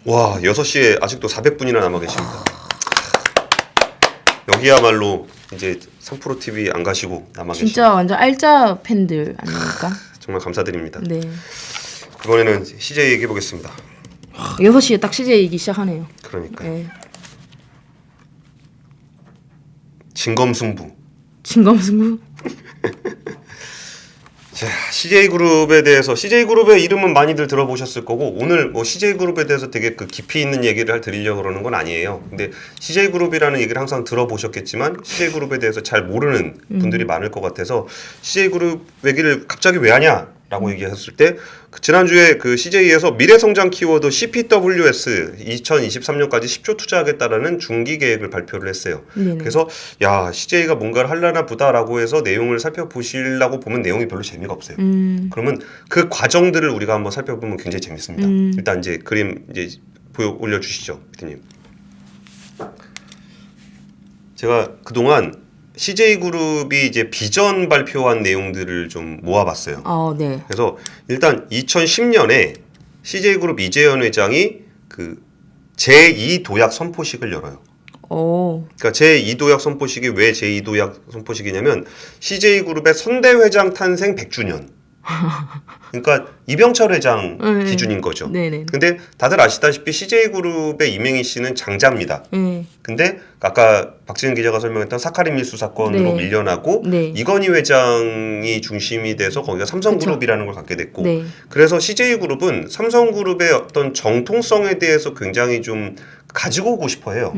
와, 6시에 아직도 400분이나 남아 계십니다. 여기야말로 이제 3프로TV 안 가시고 남아 계십니다. 진짜 완전 알짜 팬들 아닙니까? 정말 감사드립니다. 네. 이번에는 CJ 얘기해 보겠습니다. 6시에 딱 CJ 얘기 시작하네요. 그러니까 네. 진검승부. 진검승부. 자, CJ그룹에 대해서 CJ그룹의 이름은 많이들 들어보셨을 거고 오늘 뭐 CJ그룹에 대해서 되게 그 깊이 있는 얘기를 드리려고 그러는 건 아니에요. 근데 CJ그룹이라는 얘기를 항상 들어보셨겠지만 CJ그룹에 대해서 잘 모르는 분들이 많을 것 같아서 CJ그룹 얘기를 갑자기 왜 하냐? 라고 얘기했을 때 지난주에 그 CJ에서 미래성장 키워드 CPWS 2023년까지 10조 투자하겠다라는 중기 계획을 발표를 했어요. 네네. 그래서 야 CJ가 뭔가를 하려나 보다라고 해서 내용을 살펴보시려고 보면 내용이 별로 재미가 없어요. 그러면 그 과정들을 우리가 한번 살펴보면 굉장히 재밌습니다. 일단 이제 그림 이제 올려주시죠, 피디님. 제가 그동안 CJ그룹이 이제 비전 발표한 내용들을 좀 모아봤어요. 네. 그래서 일단 2010년에 CJ그룹 이재현 회장이 그 제2도약 선포식을 열어요. 그러니까 제2도약 선포식이 왜 제2도약 선포식이냐면 CJ그룹의 선대 회장 탄생 100주년. 그러니까 이병철 회장 기준인 거죠. 네네. 근데 다들 아시다시피 CJ그룹의 이명희 씨는 장자입니다. 네. 근데 아까 박지은 기자가 설명했던 사카린 밀수 사건으로 네. 밀려나고 네. 이건희 회장이 중심이 돼서 거기가 삼성그룹이라는 걸 갖게 됐고 네. 그래서 CJ그룹은 삼성그룹의 어떤 정통성에 대해서 굉장히 좀 가지고 오고 싶어해요.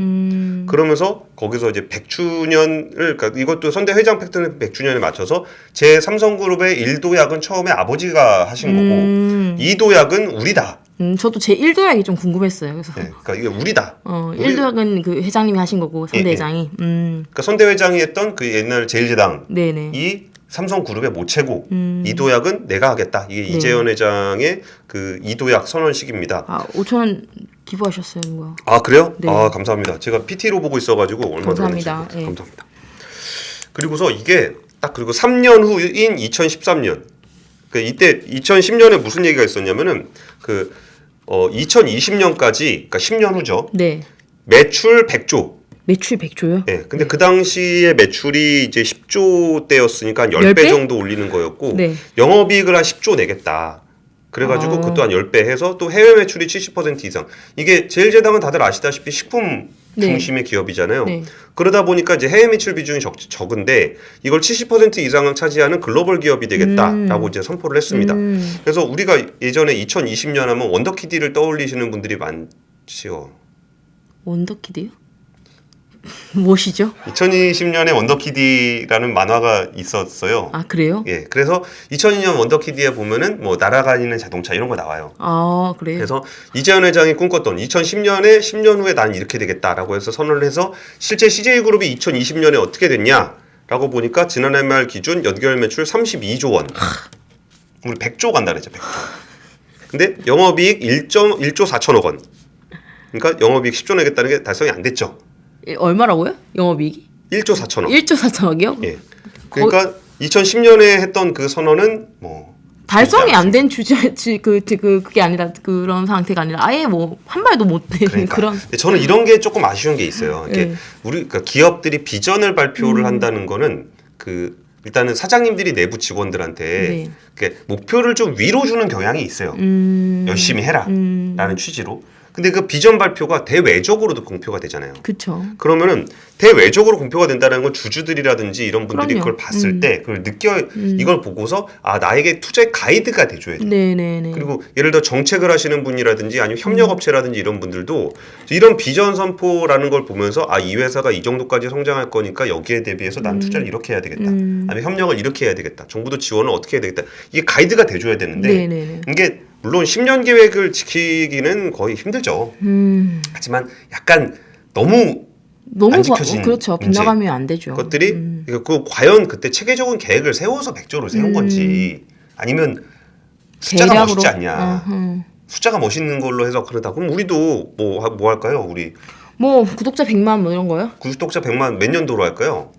그러면서 거기서 이제 100주년을 그러니까 이것도 선대 회장 팩트는 100주년에 맞춰서 제 삼성그룹의 1도약은 처음에 아버지가 하신 거고 2도약은 우리다. 저도 제 1도약이 좀 궁금했어요. 그래서 네, 그러니까 이게 우리다. 1도약은 그 회장님이 하신 거고 선대 회장이. 그러니까 선대 회장이 했던 그 옛날 제일제당이 네네. 삼성그룹의 모체고 이도약은 내가 하겠다. 이게 네. 이재현 회장의 그 이도약 선언식입니다. 5,000원 기부하셨어요, 누가? 아 그래요? 네. 아 감사합니다. 제가 PT로 보고 있어가지고 얼마 감사합니다. 들어갔는지 예. 감사합니다. 그리고서 이게 딱 그리고 3년 후인 2013년. 그 이때 2010년에 무슨 얘기가 있었냐면은 그 2020년까지 그러니까 10년 후죠. 네. 매출 100조. 매출 100조요? 네, 근데 그 당시에 매출이 이제 10조대였으니까 한 10배 10배? 정도 올리는 거였고 네. 영업이익을 한 10조 내겠다. 그래가지고 그것도 한 10배 해서 또 해외 매출이 70% 이상. 이게 제일제당은 다들 아시다시피 식품 중심의 기업이잖아요. 네. 그러다 보니까 이제 해외 매출 비중이 적은데 이걸 70% 이상을 차지하는 글로벌 기업이 되겠다라고 이제 선포를 했습니다. 그래서 우리가 예전에 2020년 하면 원더키디를 떠올리시는 분들이 많지요. 원더키드요? 무엇이죠? 2020년에 원더키디라는 만화가 있었어요. 아, 그래요? 예, 그래서 2002년 원더키디에 보면은 뭐 날아다니는 자동차 이런 거 나와요. 아, 그래요? 그래서 이재현 회장이 꿈꿨던 2010년에 10년 후에 난 이렇게 되겠다라고 해서 선언을 해서 실제 CJ그룹이 2020년에 어떻게 됐냐라고 보니까 지난해 말 기준 연결 매출 32조 원. 우리 100조 간다 그랬죠, 100조. 근데 영업이익 1조 4천억 원. 그러니까 영업이익 10조 내겠다는 게 달성이 안 됐죠. 얼마라고요? 영업이익이? 1조 4천억. 1조 4천억이요? 예. 그러니까 2010년에 했던 그 선언은 뭐 달성이 안 된 그게 아니라 그런 상태가 아니라 아예 뭐 한 발도 못 된 그러니까. 그런. 저는 이런 게 조금 아쉬운 게 있어요. 이렇게 네. 그러니까 기업들이 비전을 발표를 한다는 거는 그 일단은 사장님들이 내부 직원들한테 네. 이렇게 목표를 좀 위로 주는 경향이 있어요. 열심히 해라라는 취지로. 근데 그 비전 발표가 대외적으로도 공표가 되잖아요. 그렇죠. 그러면은 대외적으로 공표가 된다는 건 주주들이라든지 이런 분들이 그럼요. 그걸 봤을 때 그걸 이걸 보고서 아 나에게 투자의 가이드가 돼줘야 돼. 네네네. 그리고 예를 들어 정책을 하시는 분이라든지 아니면 협력업체라든지 이런 분들도 이런 비전 선포라는 걸 보면서 아 이 회사가 이 정도까지 성장할 거니까 여기에 대비해서 난 투자를 이렇게 해야 되겠다. 아니면 협력을 이렇게 해야 되겠다. 정부도 지원을 어떻게 해야 되겠다. 이게 가이드가 돼줘야 되는데 네네네. 이게 물론 10년 계획을 지키기는 거의 힘들죠. 하지만 약간 너무 안 지켜진 그렇죠. 빗나가면 안 되죠. 것들이 그 과연 그때 체계적인 계획을 세워서 100조를 세운 건지 아니면 숫자가 대략으로? 멋있지 않냐. 숫자가 멋있는 걸로 해서 그러다 그럼 우리도 뭐 할까요? 우리 뭐 구독자 100만 뭐 이런 거요? 구독자 100만 몇 년도로 할까요?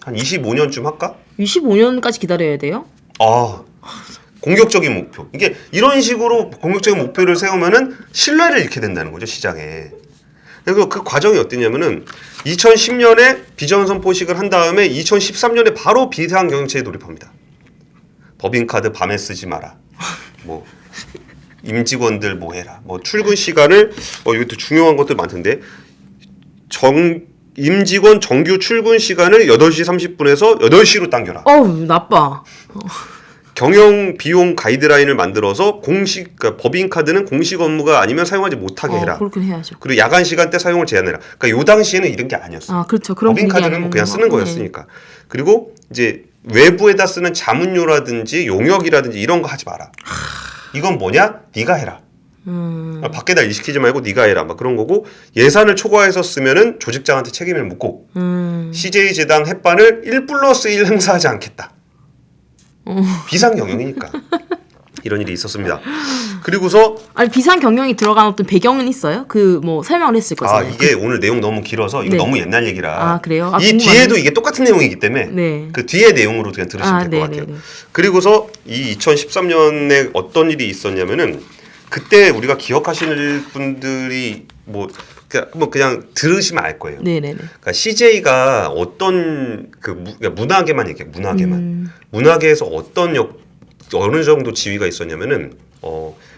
한 25년쯤 할까? 25년까지 기다려야 돼요? 아 공격적인 목표. 이게 이런 식으로 공격적인 목표를 세우면은 신뢰를 잃게 된다는 거죠, 시장에. 그래서 그 과정이 어땠냐면은 2010년에 비전 선포식을 한 다음에 2013년에 바로 비상 경영체에 돌입합니다. 법인카드 밤에 쓰지 마라. 뭐 임직원들 뭐 해라. 뭐 출근 시간을 이것도 중요한 것들 많던데 임직원 정규 출근 시간을 8시 30분에서 8시로 당겨라. 어우 나빠. 경영 비용 가이드라인을 만들어서 그러니까 법인 카드는 공식 업무가 아니면 사용하지 못하게 해라. 그렇긴 해야죠. 그리고 야간 시간대 사용을 제한해라. 그러니까 요 당시에는 이런 게 아니었어. 아 그렇죠. 그런 법인 카드는 뭐 그냥 쓰는 거였으니까. 그리고 이제 외부에다 쓰는 자문료라든지 용역이라든지 이런 거 하지 마라. 이건 뭐냐? 네가 해라. 밖에다 일 시키지 말고 네가 해라. 막 그런 거고 예산을 초과해서 쓰면은 조직장한테 책임을 묻고 CJ 제당 햇반을 1+1 행사하지 않겠다. 비상 경영이니까 이런 일이 있었습니다. 그리고서 아니 비상 경영이 들어간 어떤 배경은 있어요? 그 뭐 설명을 했을 거잖아요. 이게 오늘 내용 너무 길어서 이거 네. 너무 옛날 얘기라. 아 그래요? 이 궁금하네. 뒤에도 이게 똑같은 내용이기 때문에 네. 그 뒤에 내용으로 그냥 들으시면 될 것 같아요. 그리고서 이 2013년에 어떤 일이 있었냐면은 그때 우리가 기억하시는 분들이 그냥 들으시면 알 거예요. 네네네. 그러니까 CJ가 어떤 그러니까 문화계만 얘기해. 문화계에서 어느 정도 지위가 있었냐면은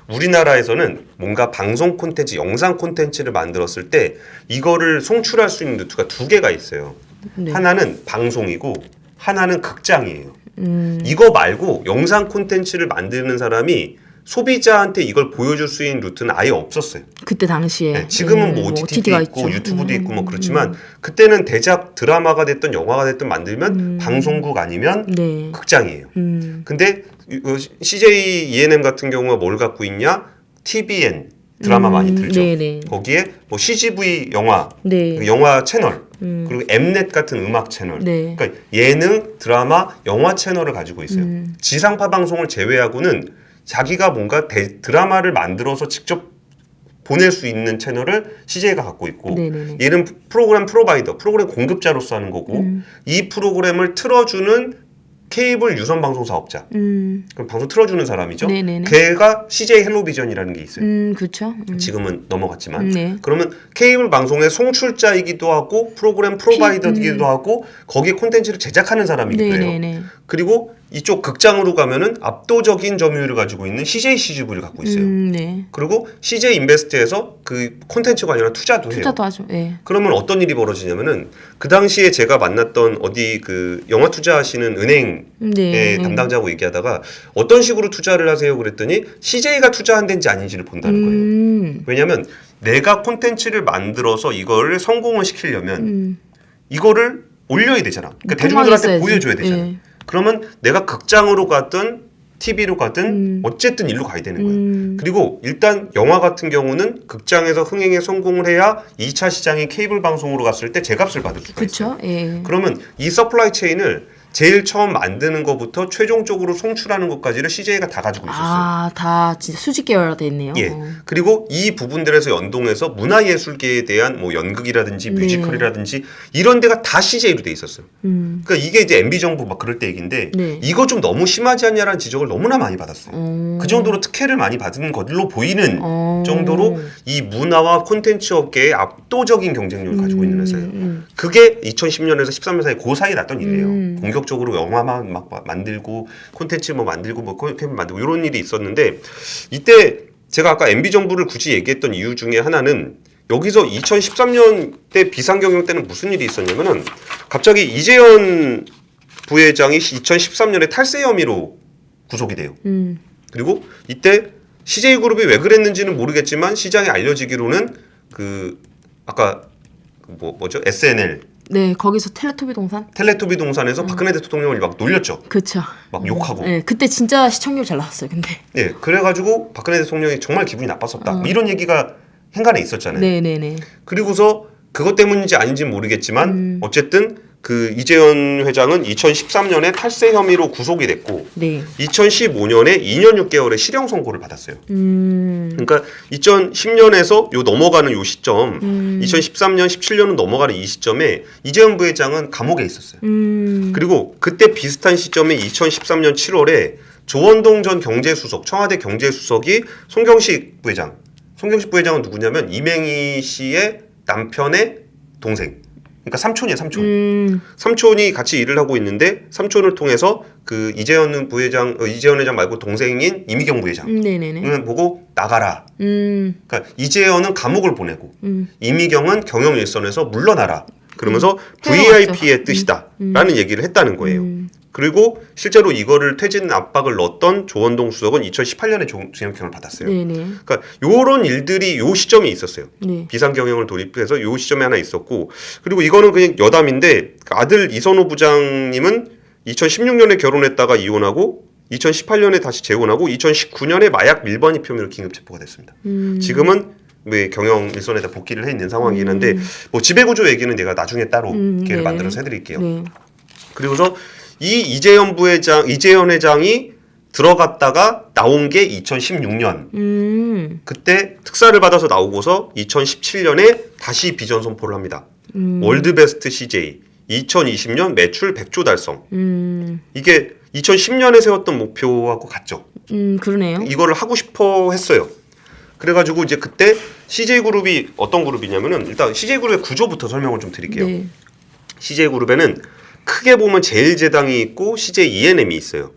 우리나라에서는 뭔가 방송 콘텐츠, 영상 콘텐츠를 만들었을 때 이거를 송출할 수 있는 루트가 두 개가 있어요. 네. 하나는 방송이고 하나는 극장이에요. 이거 말고 영상 콘텐츠를 만드는 사람이 소비자한테 이걸 보여줄 수 있는 루트는 아예 없었어요. 그때 당시에. 네, 지금은 뭐 OTT도 있고 있죠. 유튜브도 있고 뭐 그렇지만 그때는 대작 드라마가 됐든 영화가 됐든 만들면 방송국 아니면 네. 극장이에요. 근데 CJ ENM 같은 경우가 뭘 갖고 있냐? TVN 드라마 많이 들죠. 네네. 거기에 뭐 CGV 영화, 네. 그 영화 채널 그리고 엠넷 같은 음악 채널, 네. 그러니까 예능, 드라마, 영화 채널을 가지고 있어요. 지상파 방송을 제외하고는 자기가 뭔가 드라마를 만들어서 직접 보낼 수 있는 채널을 CJ가 갖고 있고 네네네. 얘는 프로그램 프로바이더, 프로그램 공급자로서 하는 거고 이 프로그램을 틀어주는 케이블 유선 방송 사업자 그럼 방송 틀어주는 사람이죠. 네네네. 걔가 CJ 헬로비전이라는 게 있어요. 그렇죠. 지금은 넘어갔지만 네. 그러면 케이블 방송의 송출자이기도 하고 프로그램 프로바이더이기도 하고 거기에 콘텐츠를 제작하는 사람이기도 해요. 네네네. 그리고 이쪽 극장으로 가면은 압도적인 점유율을 가지고 있는 CJ CGV를 갖고 있어요. 네. 그리고 CJ 인베스트에서 그 콘텐츠 관련한 투자도 해요. 투자도 하죠. 예. 그러면 어떤 일이 벌어지냐면은 그 당시에 제가 만났던 어디 그 영화 투자하시는 은행의 네. 담당자하고 얘기하다가 어떤 식으로 투자를 하세요 그랬더니 CJ가 투자한 데인지 아닌지를 본다는 거예요. 왜냐하면 내가 콘텐츠를 만들어서 이거를 성공을 시키려면 이거를 올려야 되잖아. 그러니까 대중들한테 있어야지. 보여줘야 되잖아. 예. 그러면 내가 극장으로 갔든 TV로 가든 어쨌든 일로 가야 되는 거예요. 그리고 일단 영화 같은 경우는 극장에서 흥행에 성공을 해야 2차 시장이 케이블 방송으로 갔을 때 제값을 받을 수가 있어요. 그렇죠. 예. 그러면 이 서플라이 체인을 제일 처음 만드는 것부터 최종적으로 송출하는 것까지를 CJ가 다 가지고 있었어요. 다 진짜 수직 계열화돼 있네요. 예. 그리고 이 부분들에서 연동해서 문화예술계에 대한 뭐 연극이라든지 네. 뮤지컬이라든지 이런 데가 다 CJ로 돼 있었어요. 그러니까 이게 이제 MB 정부 막 그럴 때 얘기인데 네. 이거 좀 너무 심하지 않냐라는 지적을 너무나 많이 받았어요. 그 정도로 특혜를 많이 받은 걸로 보이는 정도로 이 문화와 콘텐츠 업계에 압도적인 경쟁력을 가지고 있는 회사예요. 그게 2010년에서 13년 사이 그 사이에 났던 일이에요. 공격적으로 영화만 막 만들고 콘텐츠 뭐 만들고 뭐 콘텐츠 만들고 이런 일이 있었는데 이때 제가 아까 MB 정부를 굳이 얘기했던 이유 중에 하나는 여기서 2013년 때 비상경영 때는 무슨 일이 있었냐면은 갑자기 이재현 부회장이 2013년에 탈세 혐의로 구속이 돼요. 그리고 이때 CJ그룹이 왜 그랬는지는 모르겠지만 시장에 알려지기로는 그 아까 뭐죠? SNL 네, 거기서 텔레토비 동산. 텔레토비 동산에서 박근혜 대통령을 막 놀렸죠. 그렇죠. 막 욕하고. 네, 그때 진짜 시청률 잘 나왔어요. 근데. 네, 그래가지고 박근혜 대통령이 정말 기분이 나빴었다. 뭐 이런 얘기가 행간에 있었잖아요. 네네네. 그리고서 그것 때문인지 아닌지는 모르겠지만 어쨌든 그 이재현 회장은 2013년에 탈세 혐의로 구속이 됐고 네. 2015년에 2년 6개월의 실형 선고를 받았어요. 그러니까 2010년에서 요 넘어가는 요 시점, 2013년, 17년은 넘어가는 이 시점에 이재현 부회장은 감옥에 있었어요. 그리고 그때 비슷한 시점에 2013년 7월에 조원동 전 경제수석, 청와대 경제수석이 송경식 부회장. 송경식 부회장은 누구냐면 이맹희 씨의 남편의 동생. 그러니까 삼촌이에요, 삼촌. 삼촌이 같이 일을 하고 있는데 삼촌을 통해서 그 이재현 부회장, 이재현 회장 말고 동생인 이미경 부회장. 네네네. 보고 나가라. 그러니까 이재현은 감옥을 보내고 이미경은 경영 일선에서 물러나라. 그러면서 VIP의 뜻이다라는 얘기를 했다는 거예요. 그리고 실제로 이거를 퇴진 압박을 넣었던 조원동 수석은 2018년에 징역형을 받았어요. 네네. 그러니까 요런 일들이 요 시점에 있었어요. 네. 비상경영을 도입해서 요 시점에 하나 있었고, 그리고 이거는 그냥 여담인데 아들 이선호 부장님은 2016년에 결혼했다가 이혼하고 2018년에 다시 재혼하고 2019년에 마약 밀반입 혐의로 긴급 체포가 됐습니다. 지금은 왜 경영 일선에다 복귀를 해 있는 상황이긴 한데 뭐 지배구조 얘기는 내가 나중에 따로 기회를 네. 만들어서 해드릴게요. 네. 그리고서 이 이재현 회장이 들어갔다가 나온 게 2016년. 그때 특사를 받아서 나오고서 2017년에 다시 비전 선포를 합니다. 월드베스트 CJ 2020년 매출 100조 달성. 이게 2010년에 세웠던 목표하고 같죠. 그러네요. 이거를 하고 싶어 했어요. 그래가지고 이제 그때 CJ그룹이 어떤 그룹이냐면은 일단 CJ그룹의 구조부터 설명을 좀 드릴게요. 네. CJ그룹에는 크게 보면 제일제당이 있고 CJ ENM이 있어요.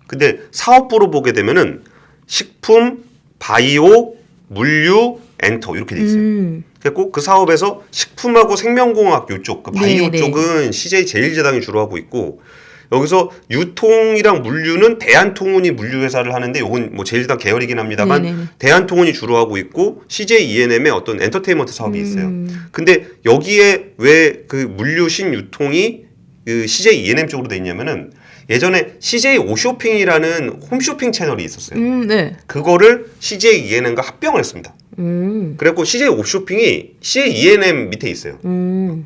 근데 사업부로 보게 되면은 식품, 바이오, 물류, 엔터 이렇게 돼 있어요. 그리고 그 사업에서 식품하고 생명공학 요쪽, 그 바이오 네, 쪽은 CJ 제일제당이 주로 하고 있고 여기서 유통이랑 물류는 대한통운이 물류회사를 하는데 요건 뭐 제일제당 계열이긴 합니다만 네네. 대한통운이 주로 하고 있고 CJ ENM의 어떤 엔터테인먼트 사업이 있어요. 근데 여기에 왜 그 물류 신유통이 그 CJ ENM 쪽으로 돼 있냐면은 예전에 CJ 오쇼핑이라는 홈쇼핑 채널이 있었어요. 네. 그거를 CJ ENM과 합병을 했습니다. 그래갖고 CJ 오쇼핑이 CJ ENM 밑에 있어요.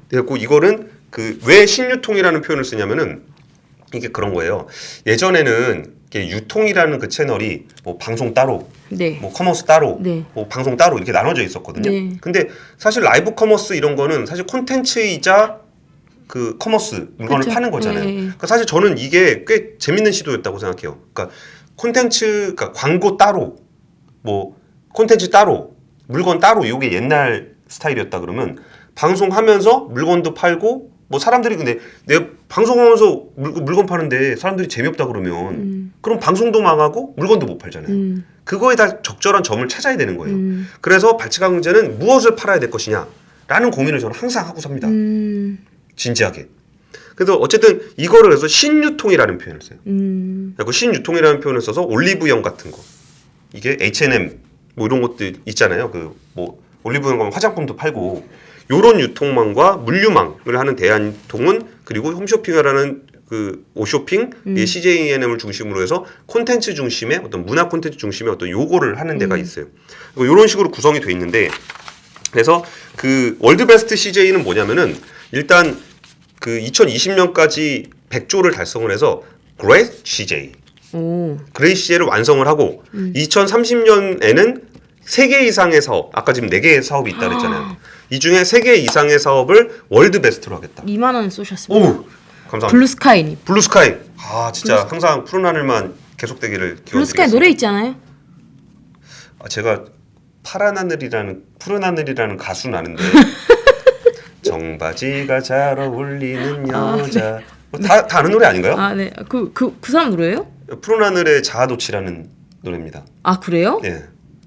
그래갖고 이거는 그 왜 신유통이라는 표현을 쓰냐면은 이게 그런 거예요. 예전에는 이게 유통이라는 그 채널이 뭐 방송 따로, 네. 뭐 커머스 따로, 네. 뭐 방송 따로 이렇게 나눠져 있었거든요. 네. 근데 사실 라이브 커머스 이런 거는 사실 콘텐츠이자 그 커머스 물건을 그쵸. 파는 거잖아요. 네. 그러니까 사실 저는 이게 꽤 재밌는 시도였다고 생각해요. 그러니까 콘텐츠, 그러니까 광고 따로, 뭐 콘텐츠 따로, 물건 따로 이게 옛날 스타일이었다 그러면 방송하면서 물건도 팔고 뭐 사람들이 근데 내가 방송하면서 물건 파는데 사람들이 재미없다 그러면 그럼 방송도 망하고 물건도 못 팔잖아요. 그거에 다 적절한 점을 찾아야 되는 거예요. 그래서 발치강제는 무엇을 팔아야 될 것이냐라는 고민을 저는 항상 하고 삽니다. 진지하게. 그래서 어쨌든 이거를 해서 신유통이라는 표현을 써요. 그리고 신유통이라는 표현을 써서 올리브영 같은 거. 이게 H&M 뭐 이런 것들 있잖아요. 그 뭐 올리브영 가면 화장품도 팔고 요런 유통망과 물류망을 하는 대한통운 그리고 홈쇼핑이라는 그 오쇼핑, 이 CJ ENM을 중심으로 해서 콘텐츠 중심의 어떤 문화 콘텐츠 중심의 어떤 요거를 하는 데가 있어요. 이런 식으로 구성이 돼 있는데 그래서 그 월드베스트 CJ는 뭐냐면은 일단 그 2020년까지 100조를 달성을 해서 Great CJ, Great CJ를 완성을 하고 2030년에는 3개 이상의 사업, 아까 지금 4개의 사업이 있다 그랬잖아요. 이 중에 3개 이상의 사업을 월드베스트로 하겠다. 2만 원 쏘셨습니다. 오, 감사합니다. 블루스카이님. 블루스카이. 아 진짜 항상 푸른 하늘만 계속되기를 기원드리겠습니다. 블루스카이 노래 있잖아요. 아, 제가 푸른 하늘이라는 가수는 아는데 정바지가 잘 어울리는 여자. 다 아는 노래 아닌가요? 아, 네. 그 사람 노래예요? 푸른 하늘의 자아도취라는 노래입니다. 아, 그래요? 네.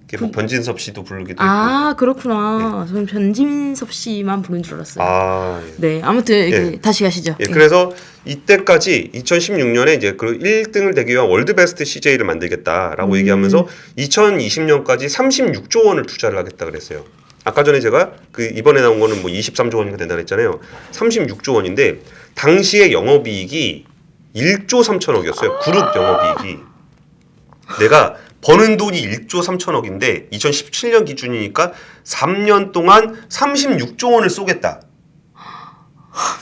이게 뭐 변진섭 씨도 부르기도 아, 했고. 그렇구나. 저는 변진섭 씨만 부른 줄 알았어요. 아, 예. 네, 아무튼 예. 다시 가시죠. 예, 그래서 이때까지 2016년에 이제 그 1등을 되기 위한 월드베스트 CJ를 만들겠다라고 얘기하면서 2020년까지 36조 원을 투자를 하겠다 그랬어요. 아까 전에 제가 그 이번에 나온 거는 뭐 23조 원인가 된다 그랬잖아요. 36조 원인데 당시의 영업이익이 1조 3천억이었어요. 그룹 영업이익이. 내가 버는 돈이 1조 3천억인데 2017년 기준이니까 3년 동안 36조 원을 쏘겠다.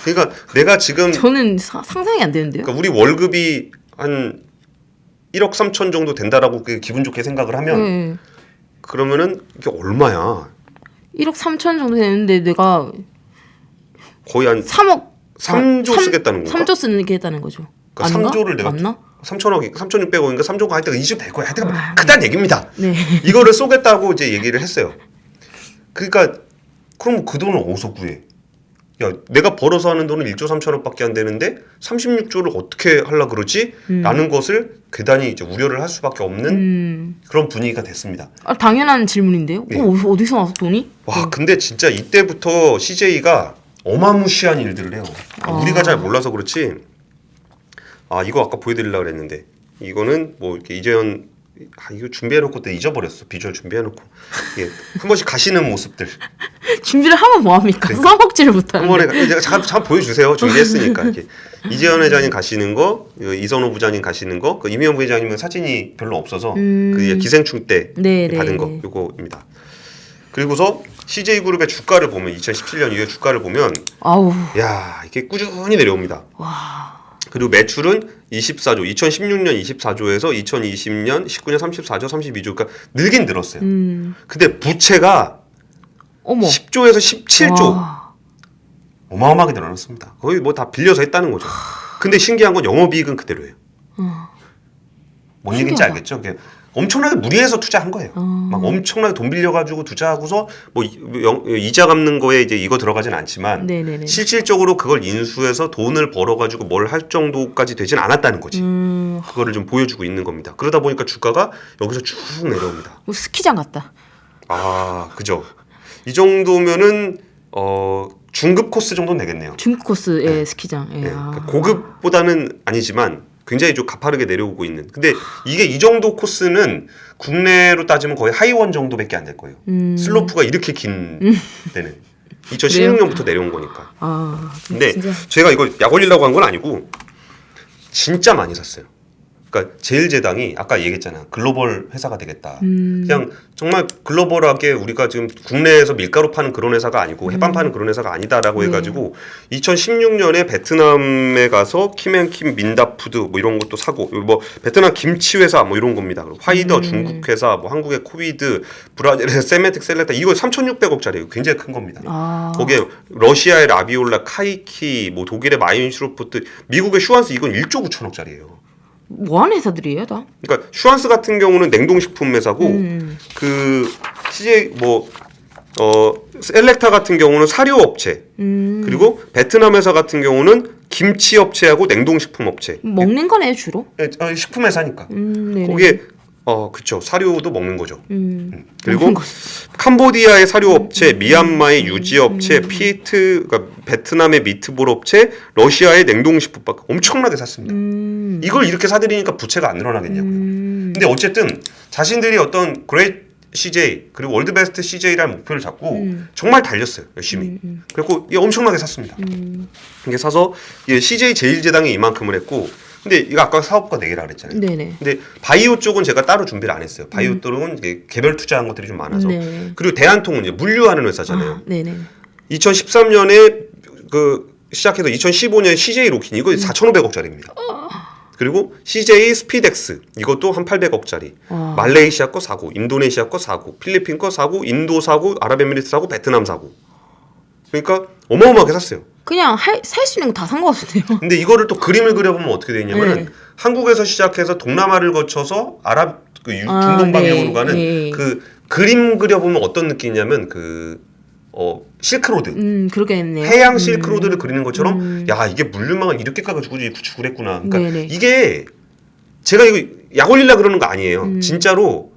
그러니까 내가 지금 저는 상상이 안 되는데요. 그러니까 우리 월급이 한 1억 3천 정도 된다라고 기분 좋게 생각을 하면 그러면은 이게 얼마야? 1억 3천 정도 되는데 내가 거의 한 3억 3조 쓰겠다는 건가? 3조 쓰는 게 했다는 거죠. 그러니까 3조를 내가 맞나? 3천억, 3,600억인가 3조가 하여튼 이주될 거야. 하여튼 크다는 얘기입니다. 네. 이거를 쏘겠다고 이제 얘기를 했어요. 그러니까 그럼 그 돈을 어디서 구해? 야, 내가 벌어서 하는 돈은 1조 3천억밖에 안 되는데 36조를 어떻게 하려 그러지? 라는 것을 대단히 이제 우려를 할 수밖에 없는 그런 분위기가 됐습니다. 아, 당연한 질문인데요. 네. 어디서 나서 돈이? 와, 근데 진짜 이때부터 CJ가 어마무시한 일들을 해요. 우리가 잘 몰라서 그렇지. 아, 이거 아까 보여드리려고 그랬는데 이거는 뭐 이렇게 이재현 이거 준비해놓고 또 잊어버렸어. 비주얼 준비해놓고 예, 한 번씩 가시는 모습들 준비를 하면 뭐합니까? 그러니까. 써먹지를 한 못하는데. 번에 제가 잠깐 보여주세요. 준비했으니까 이렇게 이재현 회장님 가시는 거, 이선호 부장님 가시는 거, 그 이미영 부장님은 사진이 별로 없어서 그 기생충 때 네, 받은 네, 거 네. 요거입니다. 그리고서 CJ그룹의 주가를 보면 2017년 이후에 주가를 보면 아우. 야 이게 꾸준히 내려옵니다. 와. 그리고 매출은 24조, 2016년 24조에서 2020년 19년 34조, 32조, 그러니까 늘긴 늘었어요. 근데 부채가 어머. 10조에서 17조, 와. 어마어마하게 늘어났습니다. 거의 뭐 다 빌려서 했다는 거죠. 근데 신기한 건 영업이익은 그대로예요. 뭔 얘기인지 신기하다. 알겠죠? 그게 엄청나게 무리해서 투자한 거예요. 막 엄청나게 돈 빌려가지고 투자하고서 뭐 이자 갚는 거에 이제 이거 들어가진 않지만 네네네. 실질적으로 그걸 인수해서 돈을 벌어가지고 뭘 할 정도까지 되진 않았다는 거지. 그거를 좀 보여주고 있는 겁니다. 그러다 보니까 주가가 여기서 쭉 내려옵니다. 뭐 스키장 같다. 아, 그죠. 이 정도면은 중급 코스 정도는 되겠네요. 중급 코스의 네. 스키장. 예. 네, 아. 그러니까 고급보다는 아니지만 굉장히 좀 가파르게 내려오고 있는. 근데 이게 이 정도 코스는 국내로 따지면 거의 하이원 정도밖에 안 될 거예요. 슬로프가 이렇게 긴 데는 2016년부터 내려온 거니까. 아. 근데 진짜. 제가 이거 약 올리려고 한 건 아니고 진짜 많이 샀어요. 그러니까 제일제당이 아까 얘기했잖아. 글로벌 회사가 되겠다. 그냥 정말 글로벌하게 우리가 지금 국내에서 밀가루 파는 그런 회사가 아니고 햇반 파는 그런 회사가 아니다라고 네. 해가지고 2016년에 베트남에 가서 킴앤킴 민다푸드 뭐 이런 것도 사고 뭐 베트남 김치 회사 뭐 이런 겁니다. 그리고 화이더 중국 회사 뭐 한국의 코비드 브라질의 세메틱 셀렉타 이거 3,600억짜리예요. 굉장히 큰 겁니다. 아. 거기에 러시아의 라비올라 카이키 뭐 독일의 마인슈로프트 미국의 슈완스 이건 1조 9천억짜리예요. 뭐 하는 회사들이에요, 다? 그러니까 슈완스 같은 경우는 냉동식품 회사고 그 CJ 셀렉타 같은 경우는 사료 업체 그리고 베트남 회사 같은 경우는 김치 업체하고 냉동식품 업체. 먹는 거네요, 주로. 식품 회사니까. 네네. 거기에 그쵸 사료도 먹는 거죠. 그리고 먹는 거. 캄보디아의 사료 업체, 미얀마의 유지 업체, 그러니까 베트남의 미트볼 업체, 러시아의 냉동식품 엄청나게 샀습니다. 이걸 이렇게 사들이니까 부채가 안 늘어나겠냐고요. 근데 어쨌든 자신들이 어떤 그레이트 CJ 그리고 월드베스트 CJ라는 목표를 잡고 정말 달렸어요. 열심히. 그리고 엄청나게 샀습니다. 이게 사서 CJ 제일제당이 이만큼을 했고 근데 이거 아까 사업가 4개라 그랬잖아요. 네네. 근데 바이오 쪽은 제가 따로 준비를 안 했어요. 바이오 쪽은 이제 개별 투자한 것들이 좀 많아서. 네. 그리고 대한통운 이제 물류하는 회사잖아요. 아, 네네. 2013년에 그 시작해서 2015년 CJ 로킨 이거 4,500억짜리입니다. 그리고 CJ 스피덱스 이것도 한 800억짜리. 말레이시아 거 사고, 인도네시아 거 사고, 필리핀 거 사고, 인도 사고, 아랍에미리트 사고, 베트남 사고. 그러니까 어마어마하게 샀어요. 그냥 살 수 있는 거 다 산 것 같은데요. 근데 이거를 또 그림을 그려보면 어떻게 되냐면은 네. 한국에서 시작해서 동남아를 거쳐서 중동 방향으로 네. 가는 네. 그 그림 그려보면 어떤 느낌이냐면 실크로드 그러겠네요. 해양 실크로드를 그리는 것처럼 야 이게 물류망을 이렇게 가지고 구축을 했구나. 그러니까 네네. 이게 제가 이거 약 올리려 그러는 거 아니에요. 진짜로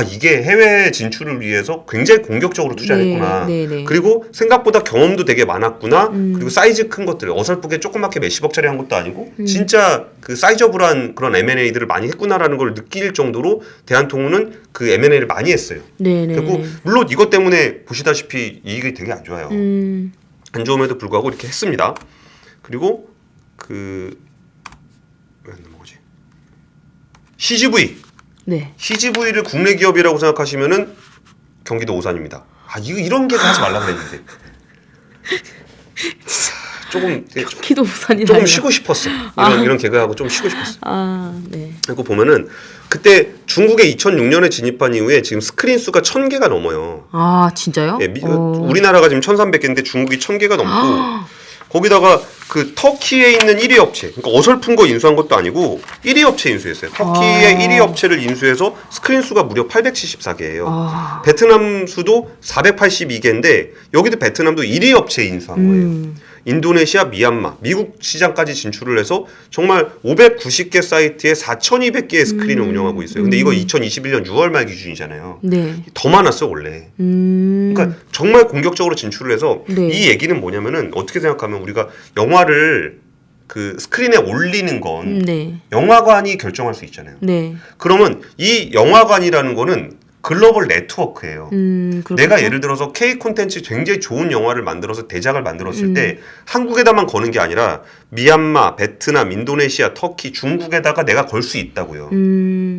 이게 해외 진출을 위해서 굉장히 공격적으로 투자를 했구나. 네네. 그리고 생각보다 경험도 되게 많았구나. 그리고 사이즈 큰 것들 어설프게 조그맣게 몇십억짜리 한 것도 아니고 진짜 그 사이저블한 그런 M&A들을 많이 했구나라는 걸 느낄 정도로 대한통운은 그 M&A를 많이 했어요. 네네. 그리고 물론 이것 때문에 보시다시피 이익이 되게 안 좋아요. 안 좋음에도 불구하고 이렇게 했습니다. 그리고 뭐지? CGV. 네. CGV를 국내 기업이라고 생각하시면은 경기도 오산입니다. 이런 개그 하지 말라 그랬는데 조금 기도 우산이 조금 쉬고 싶었어. 이런 개그하고 좀 쉬고 싶었어. 네. 그리고 보면은 그때 중국에 2006년에 진입한 이후에 지금 스크린 수가 1,000개가 넘어요. 진짜요? 예, 우리나라가 지금 1,300개인데 중국이 1,000개가 넘고 거기다가 그 터키에 있는 1위 업체, 그러니까 어설픈 거 인수한 것도 아니고 1위 업체 인수했어요. 터키의 1위 업체를 인수해서 스크린 수가 무려 874개예요. 베트남 수도 482개인데 여기도 베트남도 1위 업체 인수한 거예요. 인도네시아, 미얀마, 미국 시장까지 진출을 해서 정말 590개 사이트에 4,200개의 스크린을 운영하고 있어요. 근데 이거 2021년 6월 말 기준이잖아요. 네. 더 많았어요, 원래. 그러니까 정말 공격적으로 진출을 해서 네. 이 얘기는 뭐냐면은 어떻게 생각하면 우리가 영화를 그 스크린에 올리는 건 네. 영화관이 결정할 수 있잖아요. 네. 그러면 이 영화관이라는 거는 글로벌 네트워크예요. 그렇겠죠? 내가 예를 들어서 K 콘텐츠 굉장히 좋은 영화를 만들어서 대작을 만들었을 때 한국에다만 거는 게 아니라 미얀마, 베트남, 인도네시아, 터키, 중국에다가 내가 걸 수 있다고요.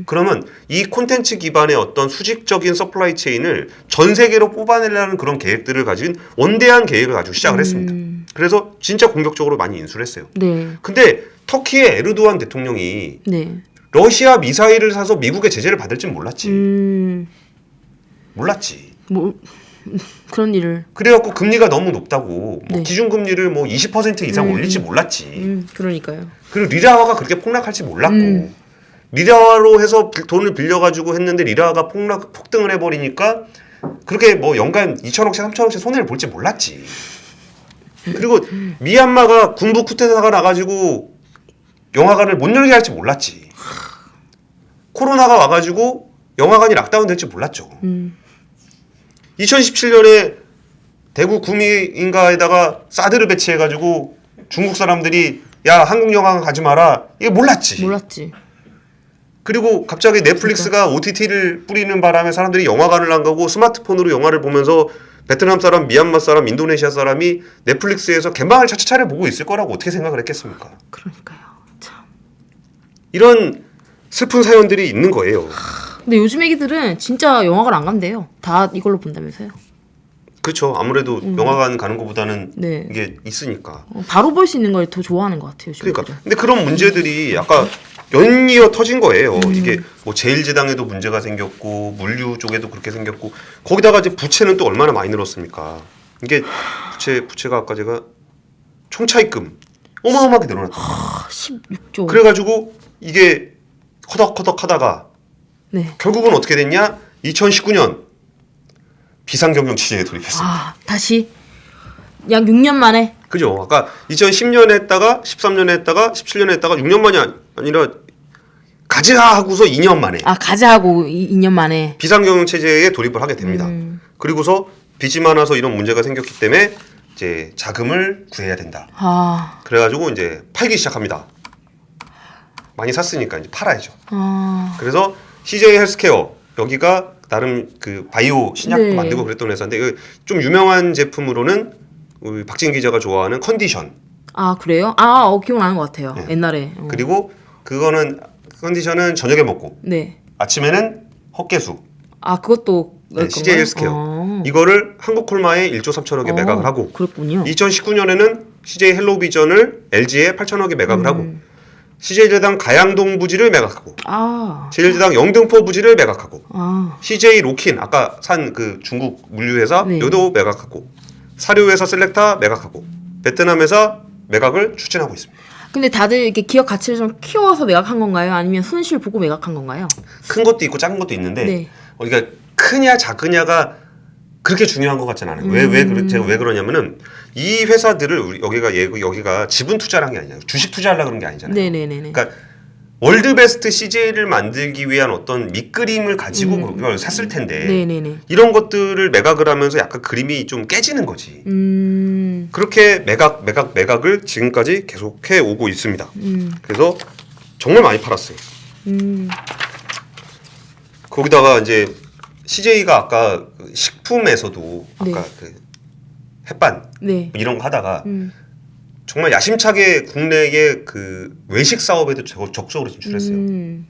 그러면 이 콘텐츠 기반의 어떤 수직적인 서플라이 체인을 전 세계로 뽑아내려는 그런 계획들을 가진 원대한 계획을 가지고 시작을 했습니다. 그래서 진짜 공격적으로 많이 인수를 했어요. 네. 근데 터키의 에르도안 대통령이 네. 러시아 미사일을 사서 미국의 제재를 받을진 몰랐지. 몰랐지. 뭐 그런 일을. 그래갖고 금리가 너무 높다고 뭐 네. 기준금리를 뭐 20% 이상 올릴지 몰랐지. 그러니까요. 그리고 리라화가 그렇게 폭락할지 몰랐고 리라화로 해서 돈을 빌려가지고 했는데 리라화가 폭등을 해버리니까 그렇게 뭐 연간 2천억씩 3천억씩 손해를 볼지 몰랐지. 그리고 미얀마가 군부 쿠데타가 나가지고 영화관을 못 열게 할지 몰랐지. 코로나가 와가지고 영화관이 락다운 될지 몰랐죠. 2017년에 대구 구미인가에다가 사드를 배치해가지고 중국 사람들이 야 한국 영화관 가지 마라 이게 몰랐지. 몰랐지. 그리고 갑자기 넷플릭스가 OTT를 뿌리는 바람에 사람들이 영화관을 안 가고 스마트폰으로 영화를 보면서 베트남 사람, 미얀마 사람, 인도네시아 사람이 넷플릭스에서 개방을 차차차를 보고 있을 거라고 어떻게 생각을 했겠습니까? 그러니까요. 참. 이런 슬픈 사연들이 있는 거예요. 근데 요즘 애기들은 진짜 영화관 안 간대요. 다 이걸로 본다면서요. 그렇죠. 아무래도 영화관 가는 것보다는 네. 이게 있으니까. 바로 볼 수 있는 걸 더 좋아하는 것 같아요. 요즘 그러니까. 애들은. 근데 그런 문제들이 아까 연이어 터진 거예요. 이게 뭐 제일제당에도 문제가 생겼고 물류 쪽에도 그렇게 생겼고 거기다가 이제 부채는 또 얼마나 많이 늘었습니까? 이게 부채가 아까 제가 총차입금 어마어마하게 늘어났다. 16조. 그래가지고 이게 허덕허덕 하다가 네. 결국은 어떻게 됐냐? 2019년 비상경영 취재에 돌입했습니다. 아 다시 약 6년 만에. 그죠? 아까 2010년에 했다가 13년에 했다가 17년에 했다가 6년 만이 아니라 가자 하고서 2년 만에 아 가자 하고 2년 만에. 비상경영 체제에 돌입을 하게 됩니다. 그리고서 빚이 많아서 이런 문제가 생겼기 때문에 이제 자금을 구해야 된다. 아. 그래가지고 이제 팔기 시작합니다. 많이 샀으니까 이제 팔아야죠. 아. 그래서 CJ 헬스케어 여기가 나름 그 바이오 신약도 네. 만들고 그랬던 회사인데 좀 유명한 제품으로는 우리 박진 기자가 좋아하는 컨디션 아 그래요? 기억나는 것 같아요. 네. 옛날에. 그리고 그거는 컨디션은 저녁에 먹고 네. 아침에는 헛개수 아 그것도. 네, CJ 헬스케어 이거를 한국콜마에 1조 3천억에 매각을 하고 그렇군요. 2019년에는 CJ 헬로비전을 LG에 8천억에 매각을 하고 CJ제당 가양동 부지를 매각하고 아. CJ제당 영등포 부지를 매각하고 아. CJ 로킨 아까 산 그 중국 물류회사 네. 요도 매각하고 사료회사 셀렉타 매각하고 베트남 회사 매각을 추진하고 있습니다. 근데 다들 이렇게 기업 가치를 좀 키워서 매각한 건가요? 아니면 손실 보고 매각한 건가요? 큰 것도 있고 작은 것도 있는데 네. 그러니까 크냐 작으냐가 그렇게 중요한 것 같지는 않아요. 제가 왜 그러냐면은 이 회사들을 여기가 지분 투자를 한 게 아니잖아요. 주식 투자하려고 그런 게 아니잖아요. 네네네네. 그러니까 월드베스트 CJ를 만들기 위한 어떤 밑그림을 가지고 그걸 샀을 텐데 네네네. 이런 것들을 매각을 하면서 약간 그림이 좀 깨지는 거지. 그렇게 매각을 지금까지 계속해 오고 있습니다. 그래서 정말 많이 팔았어요. 거기다가 이제 CJ가 아까 그 식품에서도 아까 네. 그 햇반 네. 이런 거 하다가 정말 야심차게 국내의 그 외식 사업에도 적극적으로 진출했어요.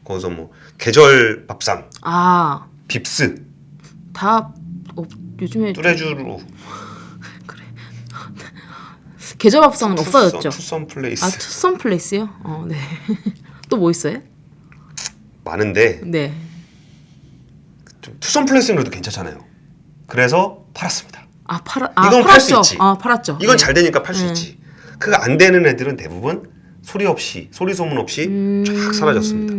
거기서 뭐 계절 밥상, 아, 빕스, 다 요즘에 뚜레쥬로, 계절밥상은 없어졌죠. 투썸 플레이스 아, 투썸 플레이스요? 네. 또 뭐 있어요? 많은데 네. 좀 투썸 플레이스는 그래도 괜찮잖아요. 그래서 팔았습니다. 아, 이건 팔 수 팔았죠. 있지. 아, 팔았죠. 이건 네. 잘 되니까 팔 수 있지. 그 안 되는 애들은 대부분 소리 소문 없이 쫙 사라졌습니다.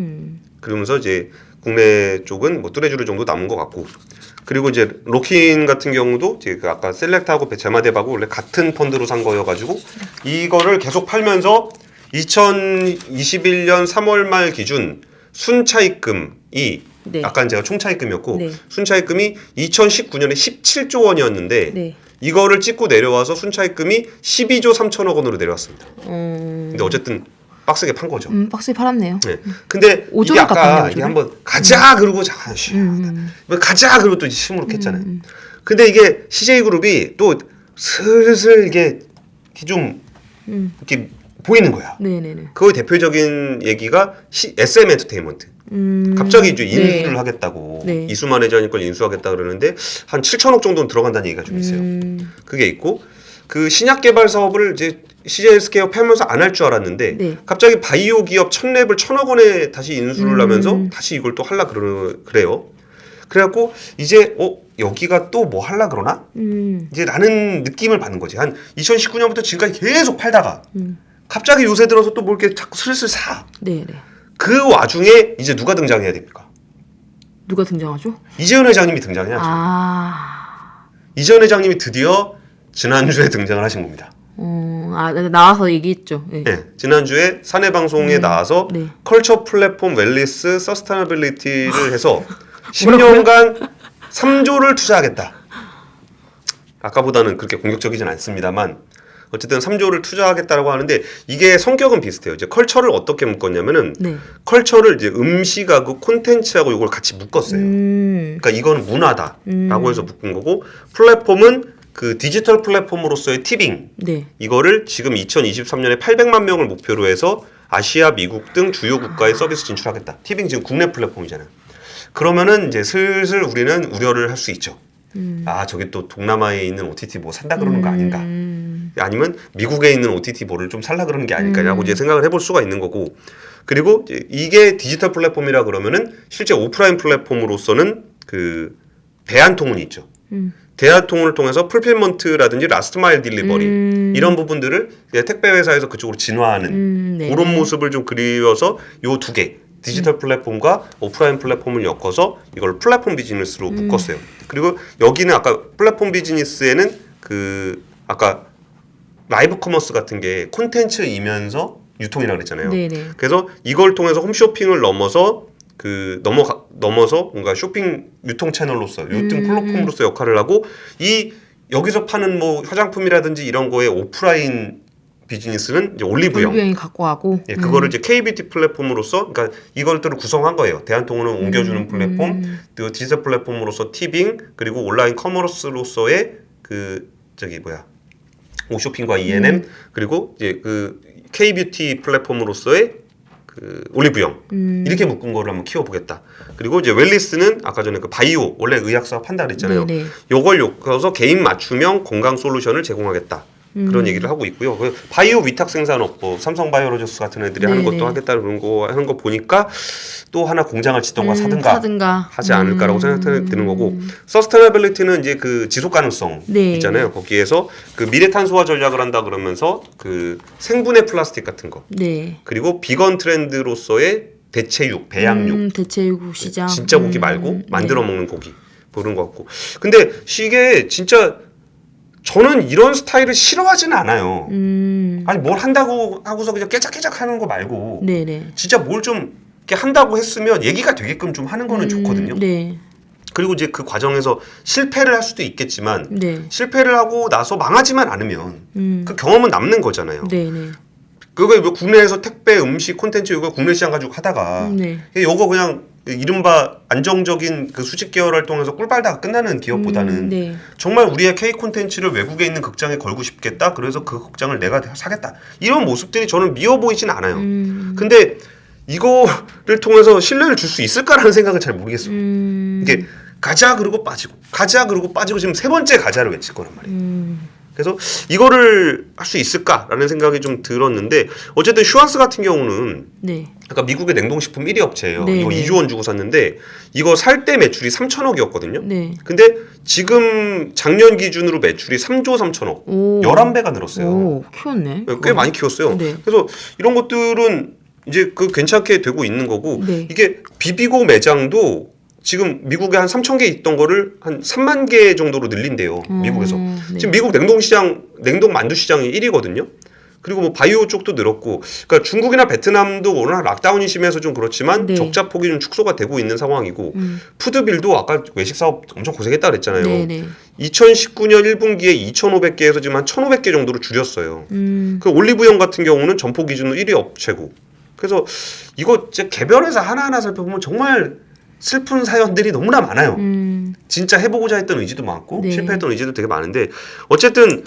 그러면서 이제 국내 쪽은 뭐 뚜레쥬르 정도 남은 것 같고, 그리고 이제 로킨 같은 경우도 이제 그 아까 셀렉트하고 제마뎁하고 원래 같은 펀드로 산 거여가지고 이거를 계속 팔면서 2021년 3월 말 기준 순차입금이 네. 아까 제가 총차입금이었고 네. 순차입금이 2019년에 17조 원이었는데 네. 이거를 찍고 내려와서 순차입금이 12조 3천억 원으로 내려왔습니다. 근데 어쨌든 빡세게 판 거죠. 빡세게 팔았네요. 네. 근데 5조 이게 아까 가깝네요, 이게 5조를. 한번 가자 그러고 잠깐 가자 그러고 또 시무룩했잖아요. 근데 이게 CJ그룹이 또 슬슬 이게 좀 이렇게 보이는 거야. 네네네. 그 대표적인 얘기가 SM 엔터테인먼트. 갑자기 이제 인수를 하겠다고 네. 이수만 회장님 걸 인수하겠다 그러는데 한 7천억 정도는 들어간다는 얘기가 좀 있어요. 그게 있고 그 신약 개발 사업을 이제 CJ 헬스케어 패면서 안 할 줄 알았는데 네. 갑자기 바이오 기업 1000랩을 1000억 원에 다시 인수를 하면서 다시 이걸 또 할라 그래요. 그래갖고 이제 여기가 또 뭐 할라 그러나? 이제 라는 느낌을 받는 거지. 한 2019년부터 지금까지 계속 팔다가 갑자기 요새 들어서 또 뭘 이렇게 자꾸 슬슬 사. 네네. 그 와중에 이제 누가 등장해야 됩니까? 누가 등장하죠? 이재현 회장님이 등장해야죠. 이재현 회장님이 드디어 지난주에 등장을 하신 겁니다. 나와서 얘기했죠. 네. 네, 지난주에 사내 방송에 나와서 네. 컬처 플랫폼 웰리스 서스테너빌리티를 해서 10년간 3조를 투자하겠다. 아까보다는 그렇게 공격적이진 않습니다만 어쨌든 3조를 투자하겠다라고 하는데 이게 성격은 비슷해요. 이제 컬처를 어떻게 묶었냐면은 네. 컬처를 이제 음식하고 콘텐츠하고 이걸 같이 묶었어요. 그러니까 이거는 문화다라고 해서 묶은 거고 플랫폼은 그 디지털 플랫폼으로서의 티빙 네. 이거를 지금 2023년에 800만 명을 목표로 해서 아시아, 미국 등 주요 국가에 서비스 진출하겠다. 티빙 지금 국내 플랫폼이잖아요. 그러면은 이제 슬슬 우리는 우려를 할 수 있죠. 저기 또 동남아에 있는 OTT 뭐 산다 그러는 거 아닌가? 아니면 미국에 있는 OTT 뭐를 좀 살라 그러는 게 아닐까라고 이제 생각을 해볼 수가 있는 거고. 그리고 이게 디지털 플랫폼이라 그러면은 실제 오프라인 플랫폼으로서는 그 대한통운이 있죠. 대한통운을 통해서 풀필먼트라든지 라스트 마일 딜리버리 이런 부분들을 택배 회사에서 그쪽으로 진화하는 네. 그런 모습을 좀 그리워서 요 두 개 디지털 플랫폼과 오프라인 플랫폼을 엮어서 이걸 플랫폼 비즈니스로 묶었어요. 그리고 여기는 아까 플랫폼 비즈니스에는 그 아까 라이브 커머스 같은 게 콘텐츠이면서 유통이라고 그랬잖아요. 네네. 그래서 이걸 통해서 홈쇼핑을 넘어서 넘어서 뭔가 쇼핑 유통 채널로서 유통 플랫폼으로서 역할을 하고 여기서 파는 뭐 화장품이라든지 이런 거에 오프라인 비즈니스는 이제 올리브영. 올리브영이 갖고 하고. 예, 그거를 이제 KBT 플랫폼으로서 그러니까 이것들을 구성한 거예요. 대한통운을 옮겨주는 플랫폼, 또 디지털 플랫폼으로서 티빙, 그리고 온라인 커머스로서의 오쇼핑과 E&M, 그리고 이제 그 K뷰티 플랫폼으로서의 그 올리브영 이렇게 묶은 거를 한번 키워보겠다. 그리고 이제 웰리스는 아까 전에 그 바이오 원래 의학 사업 한다 그랬잖아요. 네네. 요걸 엮어서 개인 맞춤형 건강 솔루션을 제공하겠다. 그런 얘기를 하고 있고요. 그 바이오 위탁 생산업, 삼성바이오로저스 같은 애들이 하는 것도 하겠다 그런 거 하는 거 보니까 또 하나 공장을 짓던가 사든가 하지 않을까라고 생각이 드는 거고, 서스테너빌리티는 이제 그 지속 가능성 네. 있잖아요. 거기에서 그 미래 탄소화 전략을 한다 그러면서 그 생분해 플라스틱 같은 거, 네. 그리고 비건 트렌드로서의 대체육, 배양육, 대체육 시장. 진짜 고기 말고 만들어 먹는 고기 그런 거 같고. 근데 이게 진짜 저는 이런 스타일을 싫어하지는 않아요. 아니 뭘 한다고 하고서 그냥 깨작깨작 하는 거 말고 네네. 진짜 뭘 좀 이렇게 한다고 했으면 얘기가 되게끔 좀 하는 거는 좋거든요. 네. 그리고 이제 그 과정에서 실패를 할 수도 있겠지만 네. 실패를 하고 나서 망하지만 않으면 그 경험은 남는 거잖아요. 네네. 그거 뭐 국내에서 택배, 음식, 콘텐츠 이거 국내 시장 가지고 하다가 네. 이거 그냥 이른바 안정적인 그 수직 계열 활동에서 꿀 빨다가 끝나는 기업보다는 네. 정말 우리의 K 콘텐츠를 외국에 있는 극장에 걸고 싶겠다. 그래서 그 극장을 내가 사겠다. 이런 모습들이 저는 미워 보이진 않아요. 근데 이거를 통해서 신뢰를 줄 수 있을까라는 생각은 잘 모르겠어요. 이게 가자 그러고 빠지고 가자 그러고 빠지고 지금 세 번째 가자를 외칠 거란 말이에요. 그래서 이거를 할 수 있을까라는 생각이 좀 들었는데 어쨌든 슈완스 같은 경우는 네. 아까 미국의 냉동식품 1위 업체예요. 네, 이거 네. 2조 원 주고 샀는데 이거 살 때 매출이 3천억이었거든요. 네. 근데 지금 작년 기준으로 매출이 3조 3천억. 오. 11배가 늘었어요. 오, 키웠네. 꽤 많이 키웠어요. 네. 그래서 이런 것들은 이제 그 괜찮게 되고 있는 거고 네. 이게 비비고 매장도 지금 미국에 한 3천 개 있던 거를 한 3만 개 정도로 늘린대요. 미국에서. 네. 지금 미국 냉동 만두 시장이 1위거든요. 그리고 뭐 바이오 쪽도 늘었고, 그러니까 중국이나 베트남도 워낙 락다운이 심해서 좀 그렇지만 네. 적자 폭이 좀 축소가 되고 있는 상황이고, 푸드빌도 아까 외식 사업 엄청 고생했다 그랬잖아요. 네네. 2019년 1분기에 2,500개에서 지금 한 1,500개 정도로 줄였어요. 그 올리브영 같은 경우는 점포 기준으로 1위 업체고, 그래서 이거 진짜 개별해서 하나하나 살펴보면 정말 슬픈 사연들이 너무나 많아요. 진짜 해보고자 했던 의지도 많고 네. 실패했던 의지도 되게 많은데 어쨌든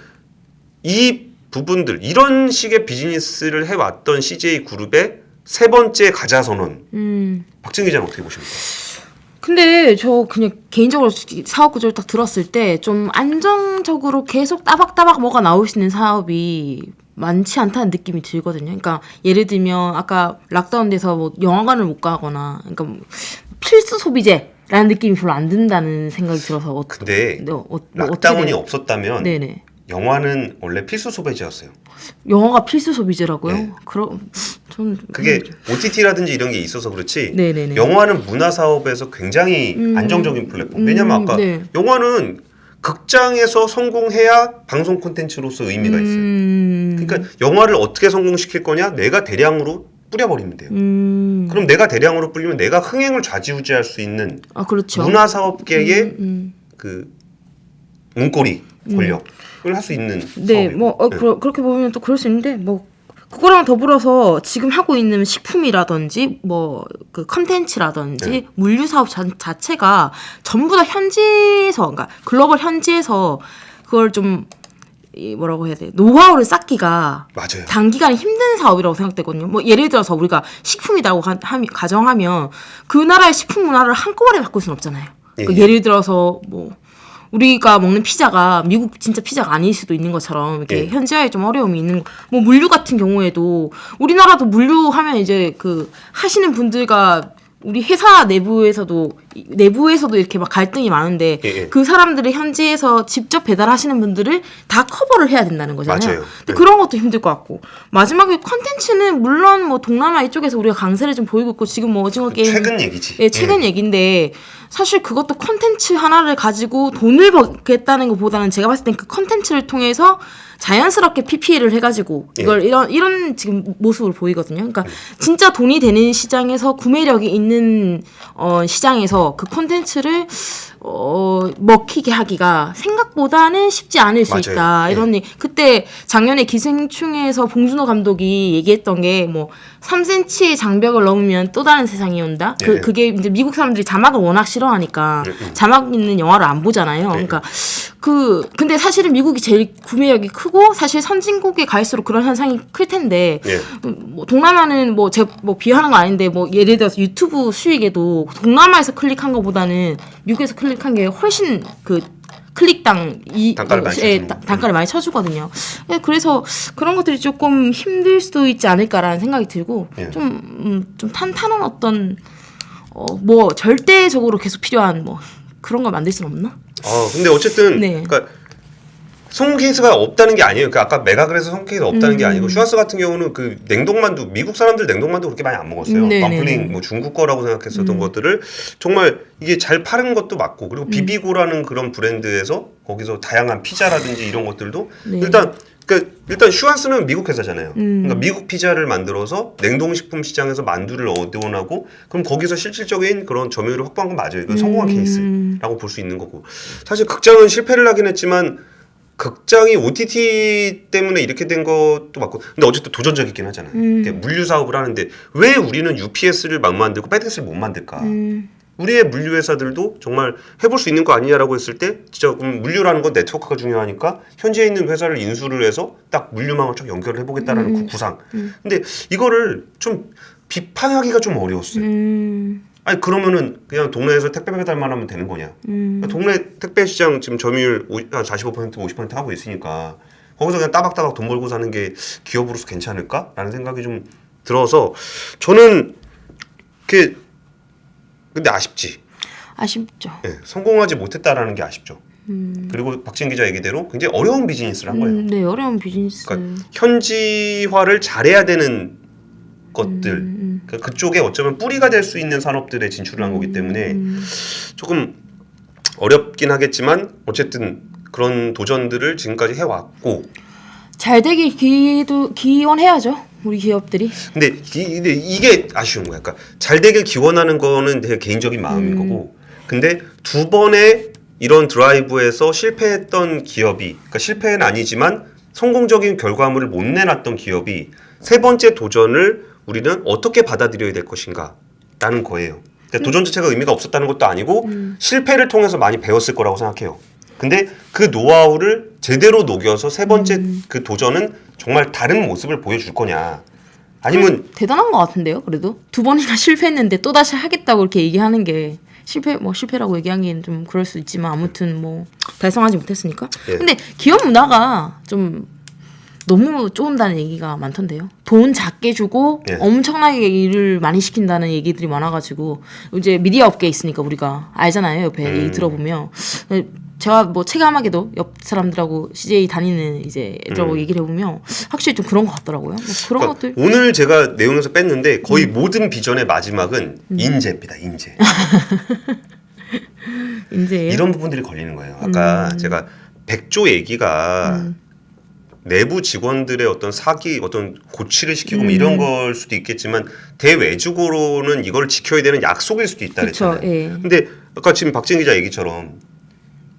이 부분들 이런 식의 비즈니스를 해왔던 CJ그룹의 세 번째 가자선언 박진 기자는 어떻게 보십니까? 근데 저 그냥 개인적으로 사업 구조를 딱 들었을 때 좀 안정적으로 계속 따박따박 뭐가 나올 수 있는 사업이 많지 않다는 느낌이 들거든요. 그러니까 예를 들면 아까 락다운 돼서 뭐 영화관을 못 가거나 그러니까 뭐 필수 소비재라는 느낌이 별로 안 든다는 생각이 들어서 근데 뭐 락다운이 어떻게 없었다면 네네. 영화는 원래 필수 소비재였어요. 영화가 필수 소비재라고요? 네. 그럼 전 그게 OTT라든지 이런 게 있어서 그렇지 네네네. 영화는 문화 사업에서 굉장히 안정적인 플랫폼. 왜냐면 아까 네. 영화는 극장에서 성공해야 방송 콘텐츠로서 의미가 있어요. 그러니까 영화를 어떻게 성공시킬 거냐? 내가 대량으로 뿌려버리면 돼요. 그럼 내가 대량으로 뿌리면 내가 흥행을 좌지우지할 수 있는 아 그렇죠. 문화 사업계의 그 문고리 권력을 할 수 있는 네, 사업이고. 뭐 그렇게 보면 또 그럴 수 있는데 뭐 그거랑 더불어서 지금 하고 있는 식품이라든지 뭐 그 컨텐츠라든지 네. 물류 사업 자체가 전부 다 현지에서 그러니까 글로벌 현지에서 그걸 좀 뭐라고 해야 돼 노하우를 쌓기가 맞아요. 단기간에 힘든 사업이라고 생각되거든요. 뭐 예를 들어서 우리가 식품이라고 가정하면 그 나라의 식품 문화를 한꺼번에 바꿀 수는 없잖아요. 그러니까 예. 예를 들어서 뭐 우리가 먹는 피자가 미국 진짜 피자가 아닐 수도 있는 것처럼 이렇게 예. 현지화에 좀 어려움이 있는 뭐 물류 같은 경우에도 우리나라도 물류하면 이제 그 하시는 분들과 우리 회사 내부에서도 이렇게 막 갈등이 많은데 예. 그 사람들이 현지에서 직접 배달하시는 분들을 다 커버를 해야 된다는 거잖아요. 맞아요. 근데 네. 그런 것도 힘들 것 같고 마지막에 컨텐츠는 물론 뭐 동남아 이쪽에서 우리가 강세를 좀 보이고 있고 지금 뭐 오징어 게임 최근 얘기지. 예, 최근 얘기인데 사실 그것도 컨텐츠 하나를 가지고 돈을 벌겠다는 것보다는 제가 봤을 땐 그 컨텐츠를 통해서 자연스럽게 PPL을 해가지고 이걸 이런 지금 모습을 보이거든요. 그러니까 진짜 돈이 되는 시장에서 구매력이 있는 시장에서 그 콘텐츠를 먹히게 하기가 생각보다는 쉽지 않을 수 맞아요. 있다. 이런 그때 작년에 기생충에서 봉준호 감독이 얘기했던 게 뭐 3cm의 장벽을 넘으면 또 다른 세상이 온다. 예. 그게 이제 미국 사람들이 자막을 워낙 싫어하니까 자막 있는 영화를 안 보잖아요. 그러니까 근데 사실은 미국이 제일 구매력이 크고 사실 선진국에 갈수록 그런 현상이 클 텐데 예. 뭐 동남아는 뭐 제가 뭐 비하하는 건 아닌데 뭐 예를 들어서 유튜브 수익에도 동남아에서 클릭한 것보다는 미국에서 클릭한 게 훨씬 그 클릭당 단가를 많이 쳐주는 단가를 많이 쳐주거든요. 예, 그래서 그런 것들이 조금 힘들 수도 있지 않을까라는 생각이 들고 예. 좀 탄탄한 어떤 뭐 절대적으로 계속 필요한 뭐 그런 걸 만들 수는 없나? 근데 어쨌든 네. 그러니까 성공 케이스가 없다는 게 아니에요. 그러니까 아까 메가그래서 성공 케이스가 없다는 게 아니고 슈아스 같은 경우는 그 냉동만두 미국 사람들 냉동만두 그렇게 많이 안 먹었어요. 덤플링 뭐 중국 거라고 생각했었던 것들을 정말 이게 잘 파는 것도 맞고 그리고 비비고라는 그런 브랜드에서 거기서 다양한 피자라든지 이런 것들도 네. 일단 슈아스는 미국 회사잖아요. 그러니까 미국 피자를 만들어서 냉동식품 시장에서 만두를 얻어오고 그럼 거기서 실질적인 그런 점유율을 확보한 건 맞아요. 이건 성공한 케이스라고 볼 수 있는 거고 사실 극장은 실패를 하긴 했지만 극장이 OTT 때문에 이렇게 된 것도 맞고 근데 어쨌든 도전적이긴 하잖아요. 물류 사업을 하는데 왜 우리는 UPS를 막 만들고 페덱스를 못 만들까? 우리의 물류 회사들도 정말 해볼 수 있는 거 아니냐라고 했을 때 진짜 물류라는 건 네트워크가 중요하니까 현지에 있는 회사를 인수를 해서 딱 물류망을 쭉 연결을 해보겠다라는 그 구상. 근데 이거를 좀 비판하기가 좀 어려웠어요. 아니 그러면은 그냥 동네에서 택배 배달만 하면 되는 거냐? 그러니까 동네 택배 시장 지금 점유율 한 45% 50% 하고 있으니까 거기서 그냥 따박따박 돈 벌고 사는 게 기업으로서 괜찮을까라는 생각이 좀 들어서 저는 그 근데 아쉽지. 아쉽죠. 예, 성공하지 못했다라는 게 아쉽죠. 그리고 박진 기자 얘기대로 굉장히 어려운 비즈니스를 한 거예요. 네, 어려운 비즈니스. 그러니까 현지화를 잘해야 되는 것들, 그러니까 그쪽에 어쩌면 뿌리가 될 수 있는 산업들에 진출을 한 거기 때문에 조금 어렵긴 하겠지만 어쨌든 그런 도전들을 지금까지 해왔고. 잘 되길 기원해야죠. 우리 기업들이. 근데 이게 아쉬운 거야. 그러니까 잘 되길 기원하는 거는 되게 개인적인 마음인 거고. 근데 두 번의 이런 드라이브에서 실패했던 기업이, 그러니까 실패는 아니지만 성공적인 결과물을 못 내놨던 기업이 세 번째 도전을 우리는 어떻게 받아들여야 될 것인가라는 거예요. 그러니까 도전 자체가 의미가 없었다는 것도 아니고 실패를 통해서 많이 배웠을 거라고 생각해요. 근데 그 노하우를 제대로 녹여서 세 번째 그 도전은 정말 다른 모습을 보여줄 거냐. 아니면 대단한 것 같은데요. 그래도 두 번이나 실패했는데 또 다시 하겠다고 이렇게 얘기하는 게 실패라고 얘기하기엔 좀 그럴 수 있지만 아무튼 뭐 달성하지 못했으니까. 예. 근데 기업 문화가 좀 너무 쪼은다는 얘기가 많던데요. 돈 작게 주고 예. 엄청나게 일을 많이 시킨다는 얘기들이 많아가지고 이제 미디어 업계에 있으니까 우리가 알잖아요. 옆에 얘기 들어보면 제가 뭐 체감하게도 옆 사람들하고 CJ 다니는 이제 애들하고 얘기를 해보면 확실히 좀 그런 것 같더라고요. 뭐 그런 그러니까 것들. 오늘 제가 내용에서 뺐는데 거의 모든 비전의 마지막은 인재입니다. 인재. 이제 이런 부분들이 걸리는 거예요. 아까 제가 백조 얘기가 내부 직원들의 어떤 사기, 어떤 고취를 시키고 뭐 이런 걸 수도 있겠지만 대외적으로는 이걸 지켜야 되는 약속일 수도 있다 그쵸, 그랬잖아요. 예. 근데 아까 지금 박진 기자 얘기처럼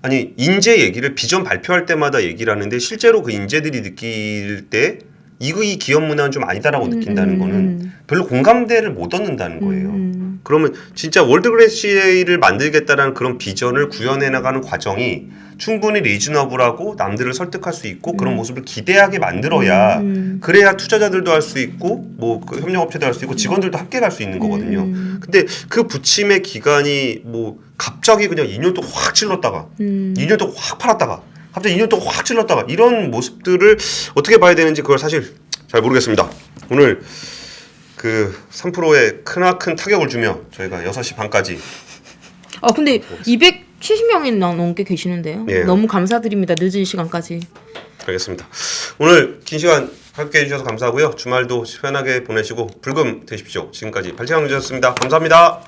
아니 인재 얘기를 비전 발표할 때마다 얘기를 하는데 실제로 그 인재들이 느낄 때 이 기업 문화는 좀 아니다라고 느낀다는 거는 별로 공감대를 못 얻는다는 거예요. 그러면 진짜 월드그레이스 CA를 만들겠다라는 그런 비전을 구현해 나가는 과정이 충분히 리즈너블하고 남들을 설득할 수 있고 그런 모습을 기대하게 만들어야 그래야 투자자들도 할 수 있고 뭐 그 협력업체도 할 수 있고 직원들도 함께 갈 수 있는 거거든요. 근데 그 부침의 기간이 뭐 갑자기 그냥 2년 동안 확 찔렀다가 2년 동안 확 팔았다가 갑자기 2년 동안 확 찔렀다가 이런 모습들을 어떻게 봐야 되는지 그걸 사실 잘 모르겠습니다. 오늘 그 3%의 크나큰 타격을 주며 저희가 6시 반까지 근데 270명이나 넘게 계시는데요. 예. 너무 감사드립니다. 늦은 시간까지. 알겠습니다. 오늘 긴 시간 함께 해주셔서 감사하고요. 주말도 편하게 보내시고 불금 되십시오. 지금까지 발제강주였습니다. 감사합니다.